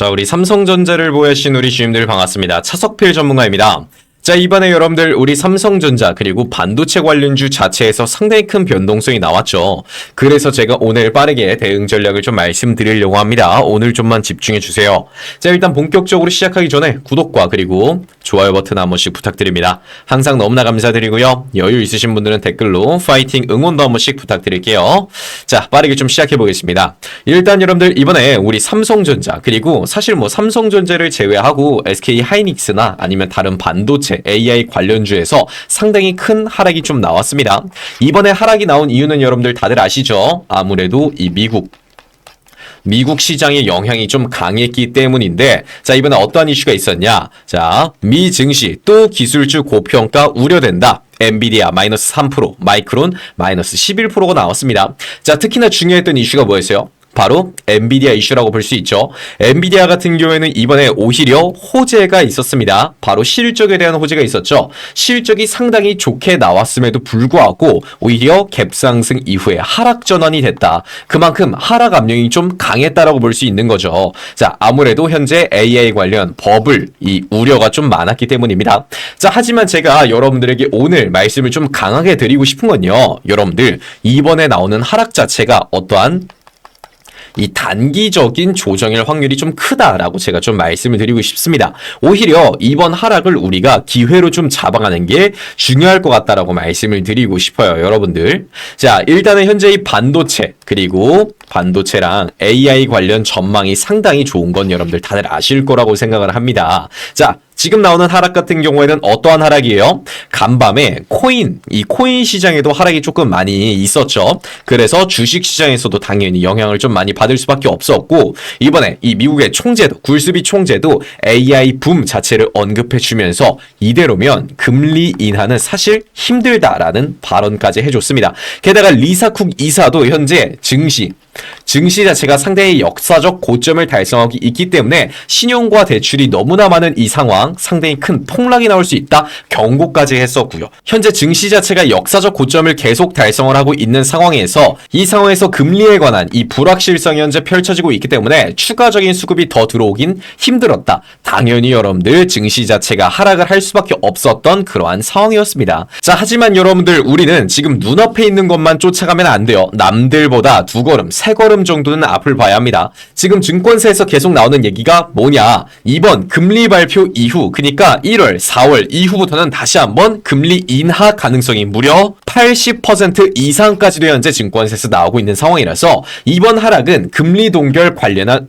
자, 우리 삼성전자를 보유하신 우리 주임들 반갑습니다. 차석필 전문가입니다. 자, 이번에 여러분들 우리 삼성전자 그리고 반도체 관련주 자체에서 상당히 큰 변동성이 나왔죠. 그래서 제가 오늘 빠르게 대응 전략을 좀 말씀드리려고 합니다. 오늘 좀만 집중해 주세요. 자, 일단 본격적으로 시작하기 전에 구독과 그리고 좋아요 버튼 한 번씩 부탁드립니다. 항상 너무나 감사드리고요. 여유 있으신 분들은 댓글로 파이팅 응원도 한 번씩 부탁드릴게요. 자, 빠르게 좀 시작해 보겠습니다. 일단 여러분들 이번에 우리 삼성전자 그리고 사실 뭐 삼성전자를 제외하고 SK 하이닉스나 아니면 다른 반도체 AI 관련주에서 상당히 큰 하락이 좀 나왔습니다. 이번에 하락이 나온 이유는 여러분들 다들 아시죠? 아무래도 이 미국 시장의 영향이 좀 강했기 때문인데, 자, 이번에 어떠한 이슈가 있었냐? 자, 미 증시 또 기술주 고평가 우려된다. 엔비디아 마이너스 3%, 마이크론 마이너스 11%가 나왔습니다. 자, 특히나 중요했던 이슈가 뭐였어요? 바로 엔비디아 이슈라고 볼 수 있죠. 엔비디아 같은 경우에는 이번에 오히려 호재가 있었습니다. 바로 실적에 대한 호재가 있었죠. 실적이 상당히 좋게 나왔음에도 불구하고 오히려 갭상승 이후에 하락 전환이 됐다. 그만큼 하락 압력이 좀 강했다라고 볼 수 있는 거죠. 자, 아무래도 현재 AI 관련 버블 이 우려가 좀 많았기 때문입니다. 자, 하지만 제가 여러분들에게 오늘 말씀을 좀 강하게 드리고 싶은 건요. 여러분들 이번에 나오는 하락 자체가 어떠한 이 단기적인 조정일 확률이 좀 크다라고 제가 좀 말씀을 드리고 싶습니다. 오히려 이번 하락을 우리가 기회로 좀 잡아가는 게 중요할 것 같다라고 말씀을 드리고 싶어요, 여러분들. 자, 일단은 현재 이 반도체 그리고 반도체랑 AI 관련 전망이 상당히 좋은 건 여러분들 다들 아실 거라고 생각을 합니다. 자, 지금 나오는 하락 같은 경우에는 어떠한 하락이에요? 간밤에 이 코인 시장에도 하락이 조금 많이 있었죠. 그래서 주식 시장에서도 당연히 영향을 좀 많이 받을 수밖에 없었고, 이번에 이 미국의 총재도, 굴스비 총재도 AI 붐 자체를 언급해 주면서 이대로면 금리 인하는 사실 힘들다라는 발언까지 해줬습니다. 게다가 리사쿡 이사도 현재 증시 자체가 상당히 역사적 고점을 달성하고 있기 때문에 신용과 대출이 너무나 많은 이 상황 상당히 큰 폭락이 나올 수 있다 경고까지 했었고요. 현재 증시 자체가 역사적 고점을 계속 달성을 하고 있는 상황에서 이 상황에서 금리에 관한 이 불확실성이 현재 펼쳐지고 있기 때문에 추가적인 수급이 더 들어오긴 힘들었다. 당연히 여러분들 증시 자체가 하락을 할 수밖에 없었던 그러한 상황이었습니다. 자, 하지만 여러분들 우리는 지금 눈앞에 있는 것만 쫓아가면 안 돼요. 남들보다 두 걸음 세 걸음 정도는 앞을 봐야 합니다. 지금 증권사에서 계속 나오는 얘기가 뭐냐? 이번 금리 발표 이후, 그러니까 1월, 4월 이후부터는 다시 한번 금리 인하 가능성이 무려 80% 이상까지도 현재 증권사에서 나오고 있는 상황이라서 이번 하락은 금리 동결 관련한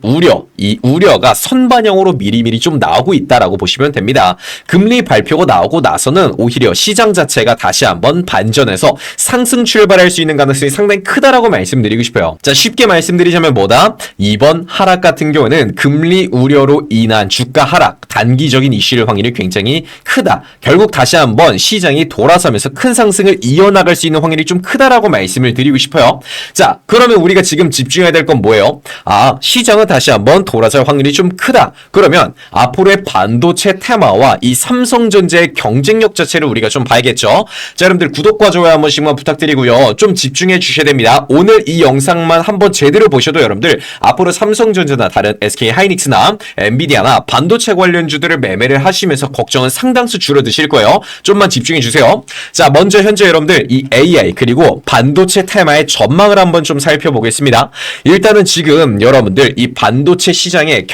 이 우려가 선반영으로 미리미리 좀 나오고 있다라고 보시면 됩니다. 금리 발표가 나오고 나서는 오히려 시장 자체가 다시 한번 반전해서 상승 출발할 수 있는 가능성이 상당히 크다라고 말씀드리고 싶어요. 자, 쉽게 말씀드리자면 뭐다? 이번 하락 같은 경우는 금리 우려로 인한 주가 하락, 단기적인 이슈일 확률이 굉장히 크다. 결국 다시 한번 시장이 돌아서면서 큰 상승을 이어나갈 수 있는 확률이 좀 크다라고 말씀을 드리고 싶어요. 자, 그러면 우리가 지금 집중해야 될 건 뭐예요? 아, 시장은 다시 한번 돌아설 확률이 좀 크다. 그러면 앞으로의 반도체 테마와 이 삼성전자의 경쟁력 자체를 우리가 좀 봐야겠죠. 자, 여러분들 구독과 좋아요 한 번씩만 부탁드리고요. 좀 집중해 주셔야 됩니다. 오늘 이 영상만 한번 제대로 보셔도 여러분들 앞으로 삼성전자나 다른 SK 하이닉스나 엔비디아나 반도체 관련주들을 매매를 하시면서 걱정은 상당수 줄어드실 거예요. 좀만 집중해 주세요. 자, 먼저 현재 여러분들 이 AI 그리고 반도체 테마의 전망을 한번 좀 살펴보겠습니다. 일단은 지금 여러분들 이 반도체 시장의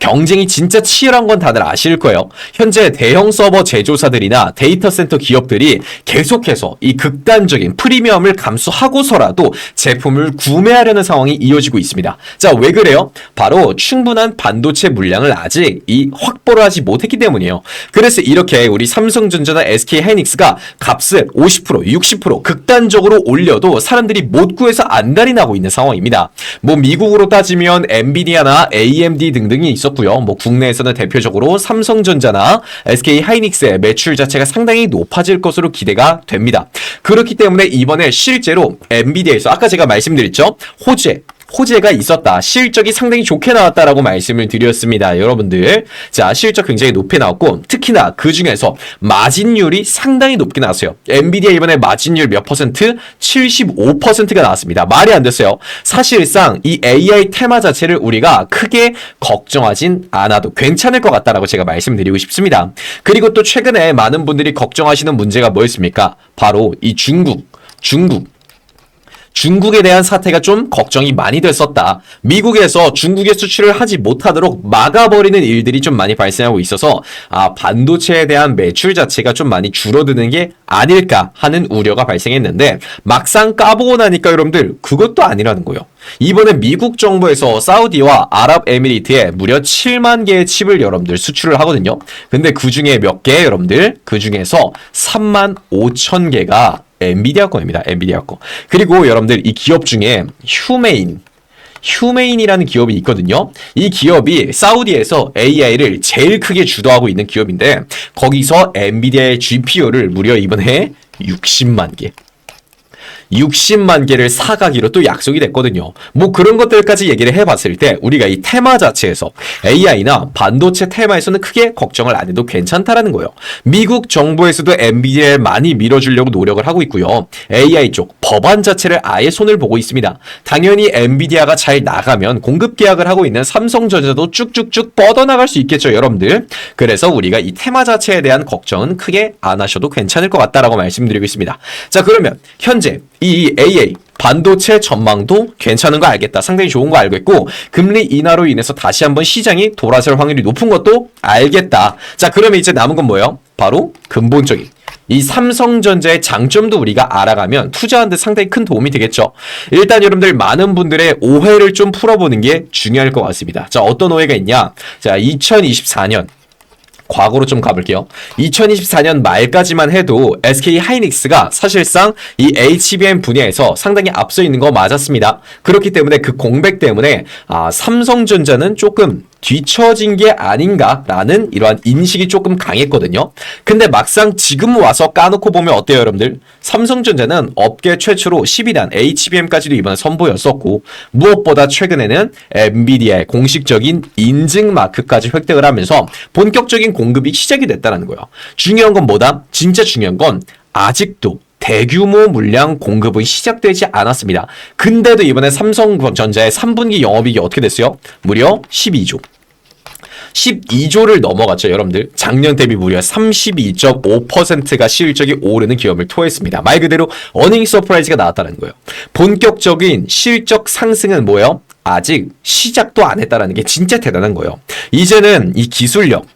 경쟁이 진짜 치열한 건 다들 아실 거예요. 현재 대형 서버 제조사들이나 데이터 센터 기업들이 계속해서 이 극단적인 프리미엄을 감수하고서라도 제품을 구매하려는 상황이 이어지고 있습니다. 자, 왜 그래요? 바로 충분한 반도체 물량을 아직 확보를 하지 못했기 때문이에요. 그래서 이렇게 우리 삼성전자나 SK 하이닉스가 값을 50%, 60% 극단적으로 올려도 사람들이 못 구해서 안달이 나고 있는 상황입니다. 뭐 미국으로 따지면 엔비디아나 AMD 등등이 있었고요. 뭐 국내에서는 대표적으로 삼성전자나 SK 하이닉스의 매출 자체가 상당히 높아질 것으로 기대가 됩니다. 그렇기 때문에 이번에 실제로 엔비디아에서 아까 제가 말씀드렸죠. 호재가 있었다. 실적이 상당히 좋게 나왔다라고 말씀을 드렸습니다. 여러분들. 자, 실적 굉장히 높게 나왔고 특히나 그 중에서 마진율이 상당히 높게 나왔어요. 엔비디아 이번에 마진율 몇 퍼센트? 75%가 나왔습니다. 말이 안 됐어요. 사실상 이 AI 테마 자체를 우리가 크게 걱정하진 않아도 괜찮을 것 같다라고 제가 말씀드리고 싶습니다. 그리고 또 최근에 많은 분들이 걱정하시는 문제가 뭐였습니까? 바로 이 중국에 대한 사태가 좀 걱정이 많이 됐었다. 미국에서 중국에 수출을 하지 못하도록 막아버리는 일들이 좀 많이 발생하고 있어서 반도체에 대한 매출 자체가 좀 많이 줄어드는 게 아닐까 하는 우려가 발생했는데 막상 까보고 나니까 여러분들 그것도 아니라는 거예요. 이번에 미국 정부에서 사우디와 아랍에미리트에 무려 7만 개의 칩을 여러분들 수출을 하거든요. 근데 그 중에 몇 개 여러분들? 그 중에서 3만 5천 개가 엔비디아 거입니다. 엔비디아 거. 그리고 여러분들 이 기업 중에 휴메인이라는 기업이 있거든요. 이 기업이 사우디에서 AI를 제일 크게 주도하고 있는 기업인데 거기서 엔비디아의 GPU를 무려 이번에 60만 개를 사가기로 또 약속이 됐거든요. 뭐 그런 것들까지 얘기를 해봤을 때 우리가 이 테마 자체에서 AI나 반도체 테마에서는 크게 걱정을 안 해도 괜찮다라는 거예요. 미국 정부에서도 엔비디아를 많이 밀어주려고 노력을 하고 있고요. AI 쪽 법안 자체를 아예 손을 보고 있습니다. 당연히 엔비디아가 잘 나가면 공급 계약을 하고 있는 삼성전자도 쭉쭉쭉 뻗어나갈 수 있겠죠, 여러분들. 그래서 우리가 이 테마 자체에 대한 걱정은 크게 안 하셔도 괜찮을 것 같다라고 말씀드리고 있습니다. 자, 그러면 현재 이 AI 반도체 전망도 괜찮은 거 알겠다. 상당히 좋은 거 알고 있고 금리 인하로 인해서 다시 한번 시장이 돌아설 확률이 높은 것도 알겠다. 자, 그러면 이제 남은 건 뭐예요? 바로 근본적인 이 삼성전자의 장점도 우리가 알아가면 투자하는 데 상당히 큰 도움이 되겠죠. 일단 여러분들 많은 분들의 오해를 좀 풀어보는 게 중요할 것 같습니다. 자, 어떤 오해가 있냐? 자, 2024년 과거로 좀 가볼게요. 2024년 말까지만 해도 SK 하이닉스가 사실상 이 HBM 분야에서 상당히 앞서 있는 거 맞았습니다. 그렇기 때문에 그 공백 때문에 삼성전자는 조금 뒤처진 게 아닌가라는 이러한 인식이 조금 강했거든요. 근데 막상 지금 와서 까놓고 보면 어때요, 여러분들? 삼성전자는 업계 최초로 10위단 HBM까지도 이번에 선보였었고 무엇보다 최근에는 엔비디아의 공식적인 인증 마크까지 획득을 하면서 본격적인 공급이 시작이 됐다는 거예요. 중요한 건 뭐다? 진짜 중요한 건 아직도 대규모 물량 공급은 시작되지 않았습니다. 근데도 이번에 삼성전자의 3분기 영업이익이 어떻게 됐어요? 무려 12조를 넘어갔죠, 여러분들. 작년 대비 무려 32.5%가 실적이 오르는 기업을 토했습니다. 말 그대로 어닝 서프라이즈가 나왔다는 거예요. 본격적인 실적 상승은 뭐예요? 아직 시작도 안 했다는 게 진짜 대단한 거예요. 이제는 이 기술력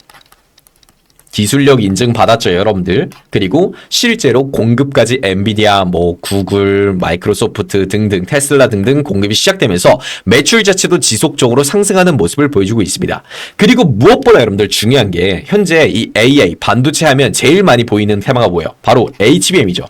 인증 받았죠, 여러분들. 그리고 실제로 공급까지 엔비디아, 구글, 마이크로소프트 등등, 테슬라 등등 공급이 시작되면서 매출 자체도 지속적으로 상승하는 모습을 보여주고 있습니다. 그리고 무엇보다 여러분들 중요한 게 현재 이 AI, 반도체 하면 제일 많이 보이는 테마가 뭐예요? 바로 HBM이죠.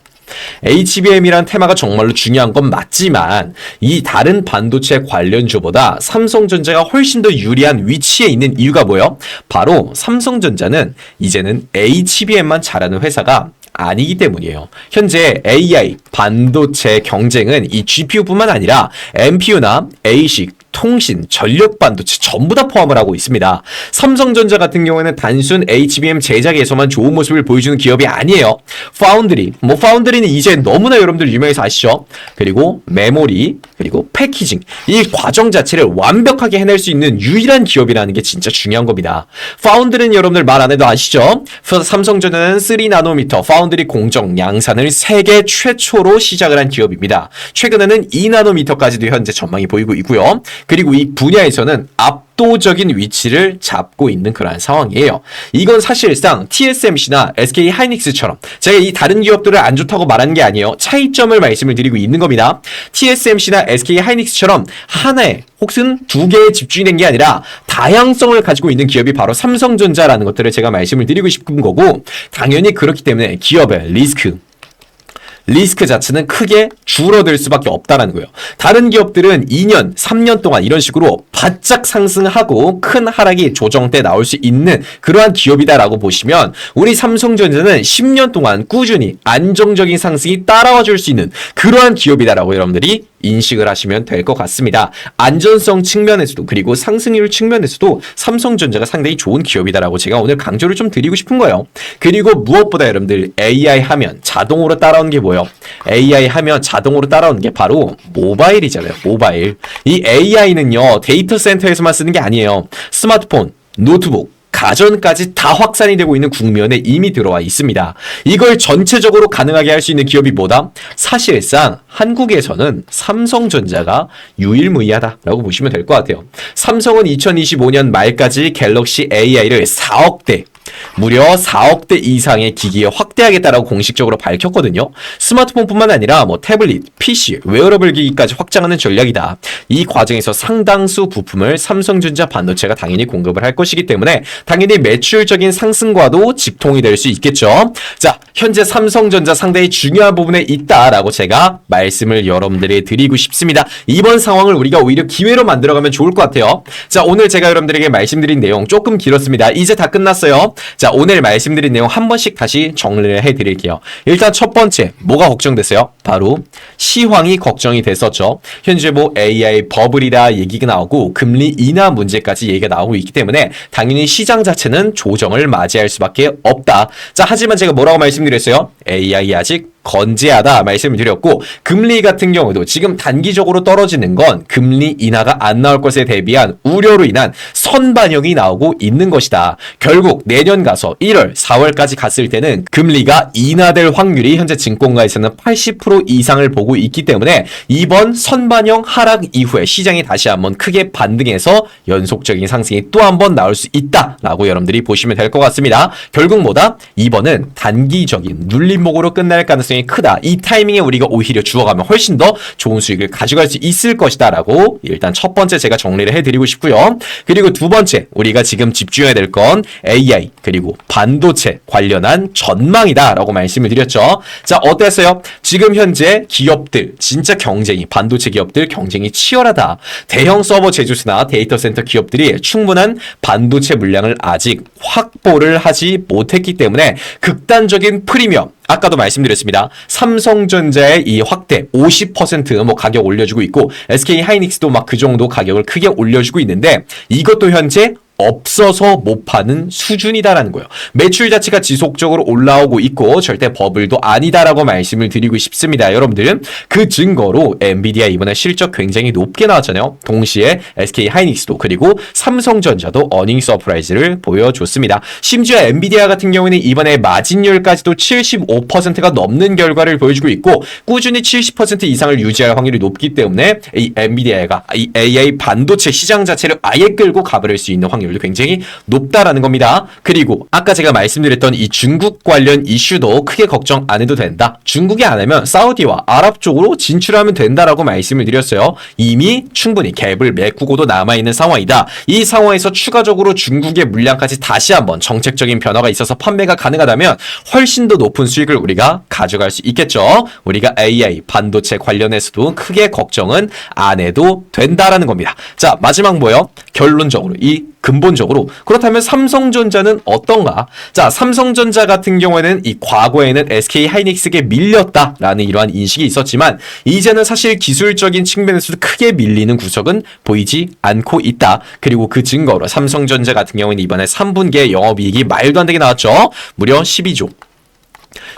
HBM이란 테마가 정말로 중요한 건 맞지만 이 다른 반도체 관련주보다 삼성전자가 훨씬 더 유리한 위치에 있는 이유가 뭐예요? 바로 삼성전자는 이제는 HBM만 잘하는 회사가 아니기 때문이에요. 현재 AI, 반도체 경쟁은 이 GPU뿐만 아니라 NPU나 ASIC, 통신, 전력 반도체 전부 다 포함을 하고 있습니다. 삼성전자 같은 경우에는 단순 HBM 제작에서만 좋은 모습을 보여주는 기업이 아니에요. 파운드리는 이제 너무나 여러분들 유명해서 아시죠? 그리고 메모리, 그리고 패키징, 이 과정 자체를 완벽하게 해낼 수 있는 유일한 기업이라는 게 진짜 중요한 겁니다. 파운드리는 여러분들 말 안 해도 아시죠? 삼성전자는 3나노미터 파운드리 공정 양산을 세계 최초로 시작을 한 기업입니다. 최근에는 2나노미터까지도 현재 전망이 보이고 있고요. 그리고 이 분야에서는 압도적인 위치를 잡고 있는 그러한 상황이에요. 이건 사실상 TSMC나 SK 하이닉스처럼 제가 이 다른 기업들을 안 좋다고 말하는 게 아니에요. 차이점을 말씀을 드리고 있는 겁니다. TSMC나 SK 하이닉스처럼 하나의 혹은 두 개에 집중이 된 게 아니라 다양성을 가지고 있는 기업이 바로 삼성전자라는 것들을 제가 말씀을 드리고 싶은 거고 당연히 그렇기 때문에 기업의 리스크 자체는 크게 줄어들 수밖에 없다는 거예요. 다른 기업들은 2년, 3년 동안 이런 식으로 바짝 상승하고 큰 하락이 조정 때 나올 수 있는 그러한 기업이다라고 보시면 우리 삼성전자는 10년 동안 꾸준히 안정적인 상승이 따라와 줄 수 있는 그러한 기업이다라고 여러분들이 인식을 하시면 될 것 같습니다. 안전성 측면에서도 그리고 상승률 측면에서도 삼성전자가 상당히 좋은 기업이다라고 제가 오늘 강조를 좀 드리고 싶은 거예요. 그리고 무엇보다 여러분들 AI 하면 자동으로 따라오는 게 뭐예요? AI 하면 자동으로 따라오는 게 바로 모바일이잖아요. 모바일. 이 AI는요, 데이터 센터에서만 쓰는 게 아니에요. 스마트폰, 노트북, 가전까지 다 확산이 되고 있는 국면에 이미 들어와 있습니다. 이걸 전체적으로 가능하게 할 수 있는 기업이 뭐다? 사실상 한국에서는 삼성전자가 유일무이하다라고 보시면 될 것 같아요. 삼성은 2025년 말까지 갤럭시 AI를 4억대 무려 4억대 이상의 기기에 확대하겠다라고 공식적으로 밝혔거든요. 스마트폰뿐만 아니라 태블릿, PC, 웨어러블 기기까지 확장하는 전략이다. 이 과정에서 상당수 부품을 삼성전자 반도체가 당연히 공급을 할 것이기 때문에 당연히 매출적인 상승과도 직통이 될 수 있겠죠. 자, 현재 삼성전자 상당히 중요한 부분에 있다라고 제가 말씀을 여러분들에게 드리고 싶습니다. 이번 상황을 우리가 오히려 기회로 만들어가면 좋을 것 같아요. 자, 오늘 제가 여러분들에게 말씀드린 내용 조금 길었습니다. 이제 다 끝났어요. 자, 오늘 말씀드린 내용 한 번씩 다시 정리를 해드릴게요. 일단 첫 번째, 뭐가 걱정됐어요? 바로 시황이 걱정이 됐었죠. 현재 AI 버블이라 얘기가 나오고 금리 인하 문제까지 얘기가 나오고 있기 때문에 당연히 시장 자체는 조정을 맞이할 수밖에 없다. 자, 하지만 제가 뭐라고 말씀드렸어요? AI 아직 건재하다 말씀을 드렸고, 금리 같은 경우도 지금 단기적으로 떨어지는 건 금리 인하가 안 나올 것에 대비한 우려로 인한 선반영이 나오고 있는 것이다. 결국 내년 가서 1월, 4월까지 갔을 때는 금리가 인하될 확률이 현재 증권가에서는 80% 이상을 보고 있기 때문에 이번 선반영 하락 이후에 시장이 다시 한번 크게 반등해서 연속적인 상승이 또 한 번 나올 수 있다라고 여러분들이 보시면 될 것 같습니다. 결국 뭐다? 이번은 단기적인 눌림목으로 끝날 가능성이 크다. 이 타이밍에 우리가 오히려 주워가면 훨씬 더 좋은 수익을 가져갈 수 있을 것이다 라고 일단 첫 번째 제가 정리를 해드리고 싶고요. 그리고 두 번째, 우리가 지금 집중해야 될 건 AI 그리고 반도체 관련한 전망이다 라고 말씀을 드렸죠. 자, 어땠어요? 지금 현재 기업들 진짜 경쟁이, 반도체 기업들 경쟁이 치열하다. 대형 서버 제조사나 데이터 센터 기업들이 충분한 반도체 물량을 아직 확보를 하지 못했기 때문에 극단적인 프리미엄, 아까도 말씀드렸습니다. 삼성전자의 이 확대 50% 가격 올려주고 있고, SK 하이닉스도 그 정도 가격을 크게 올려주고 있는데 이것도 현재 없어서 못 파는 수준이다라는 거예요. 매출 자체가 지속적으로 올라오고 있고 절대 버블도 아니다라고 말씀을 드리고 싶습니다. 여러분들, 그 증거로 엔비디아 이번에 실적 굉장히 높게 나왔잖아요. 동시에 SK 하이닉스도 그리고 삼성전자도 어닝 서프라이즈를 보여줬습니다. 심지어 엔비디아 같은 경우에는 이번에 마진율까지도 75%가 넘는 결과를 보여주고 있고 꾸준히 70% 이상을 유지할 확률이 높기 때문에 이 엔비디아가 이 AI 반도체 시장 자체를 아예 끌고 가버릴 수 있는 확률도 굉장히 높다라는 겁니다. 그리고 아까 제가 말씀드렸던 이 중국 관련 이슈도 크게 걱정 안 해도 된다. 중국이 안 하면 사우디와 아랍 쪽으로 진출하면 된다라고 말씀을 드렸어요. 이미 충분히 갭을 메꾸고도 남아있는 상황이다. 이 상황에서 추가적으로 중국의 물량까지 다시 한번 정책적인 변화가 있어서 판매가 가능하다면 훨씬 더 높은 수익을 우리가 가져갈 수 있겠죠. 우리가 AI 반도체 관련해서도 크게 걱정은 안 해도 된다라는 겁니다. 자, 마지막 뭐예요? 결론적으로 이 근본적으로 그렇다면 삼성전자는 어떤가? 자, 삼성전자 같은 경우에는 이 과거에는 SK 하이닉스에게 밀렸다라는 이러한 인식이 있었지만 이제는 사실 기술적인 측면에서도 크게 밀리는 구석은 보이지 않고 있다. 그리고 그 증거로 삼성전자 같은 경우에는 이번에 3분기에 영업이익이 말도 안 되게 나왔죠. 무려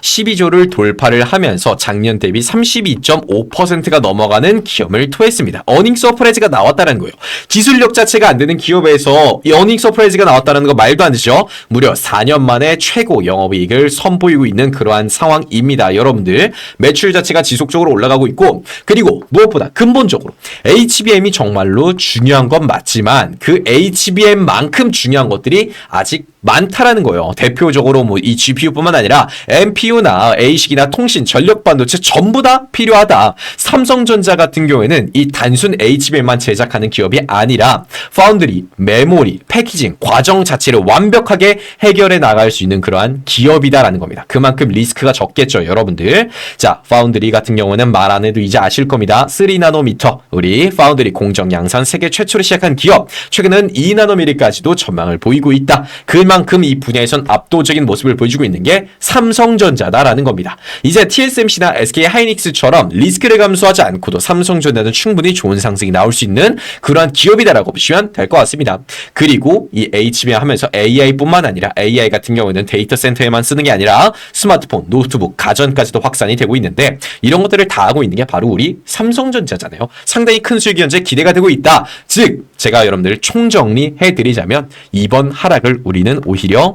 12조를 돌파를 하면서 작년 대비 32.5%가 넘어가는 기염을 토했습니다. 어닝 서프라이즈가 나왔다는 거예요. 기술력 자체가 안 되는 기업에서 이 어닝 서프라이즈가 나왔다는 거 말도 안 되죠. 무려 4년 만에 최고 영업이익을 선보이고 있는 그러한 상황입니다. 여러분들, 매출 자체가 지속적으로 올라가고 있고, 그리고 무엇보다 근본적으로 HBM이 정말로 중요한 건 맞지만 그 HBM만큼 중요한 것들이 아직 많다라는 거예요. 대표적으로 이 GPU뿐만 아니라 MPU나 ASIC이나 통신, 전력 반도체 전부 다 필요하다. 삼성전자 같은 경우에는 이 단순 HBM만 제작하는 기업이 아니라 파운드리, 메모리, 패키징, 과정 자체를 완벽하게 해결해 나갈 수 있는 그러한 기업이다라는 겁니다. 그만큼 리스크가 적겠죠, 여러분들. 자, 파운드리 같은 경우는 말 안 해도 이제 아실 겁니다. 3나노미터, 우리 파운드리 공정 양산 세계 최초로 시작한 기업. 최근은 2나노미터까지도 전망을 보이고 있다. 그만큼 그만큼 이 분야에선 압도적인 모습을 보여주고 있는 게 삼성전자다라는 겁니다. 이제 TSMC나 SK하이닉스처럼 리스크를 감수하지 않고도 삼성전자는 충분히 좋은 상승이 나올 수 있는 그러한 기업이다라고 보시면 될 것 같습니다. 그리고 이 HBM 하면서 AI뿐만 아니라 AI 같은 경우에는 데이터 센터에만 쓰는 게 아니라 스마트폰, 노트북, 가전까지도 확산이 되고 있는데 이런 것들을 다 하고 있는 게 바로 우리 삼성전자잖아요. 상당히 큰 수익이 현재 기대가 되고 있다. 즉 제가 여러분들 총정리해드리자면 이번 하락을 우리는 오히려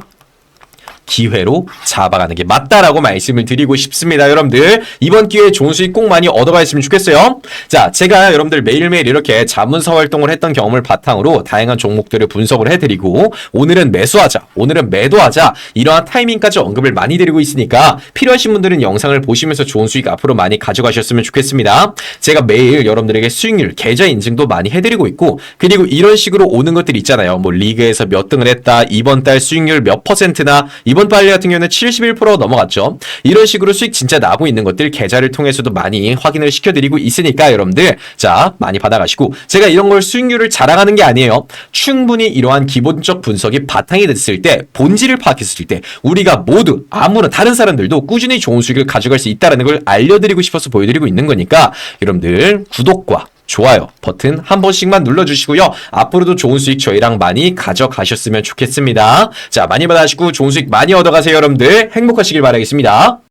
기회로 잡아가는 게 맞다라고 말씀을 드리고 싶습니다. 여러분들 이번 기회에 좋은 수익 꼭 많이 얻어가셨으면 좋겠어요. 자, 제가 여러분들 매일매일 이렇게 자문서 활동을 했던 경험을 바탕으로 다양한 종목들을 분석을 해드리고 오늘은 매수하자, 오늘은 매도하자 이러한 타이밍까지 언급을 많이 드리고 있으니까 필요하신 분들은 영상을 보시면서 좋은 수익 앞으로 많이 가져가셨으면 좋겠습니다. 제가 매일 여러분들에게 수익률, 계좌 인증도 많이 해드리고 있고 그리고 이런 식으로 오는 것들 있잖아요. 뭐 리그에서 몇 등을 했다, 이번 달 수익률 몇 %나 이번 빨리 같은 경우는 71% 넘어갔죠. 이런 식으로 수익 진짜 나고 있는 것들 계좌를 통해서도 많이 확인을 시켜드리고 있으니까 여러분들 자 많이 받아가시고 제가 이런 걸 수익률을 자랑하는 게 아니에요. 충분히 이러한 기본적 분석이 바탕이 됐을 때 본질을 파악했을 때 우리가 모두 아무런 다른 사람들도 꾸준히 좋은 수익을 가져갈 수 있다는 걸 알려드리고 싶어서 보여드리고 있는 거니까 여러분들 구독과 좋아요 버튼 한 번씩만 눌러주시고요. 앞으로도 좋은 수익 저희랑 많이 가져가셨으면 좋겠습니다. 자, 많이 받아가시고 좋은 수익 많이 얻어가세요. 여러분들 행복하시길 바라겠습니다.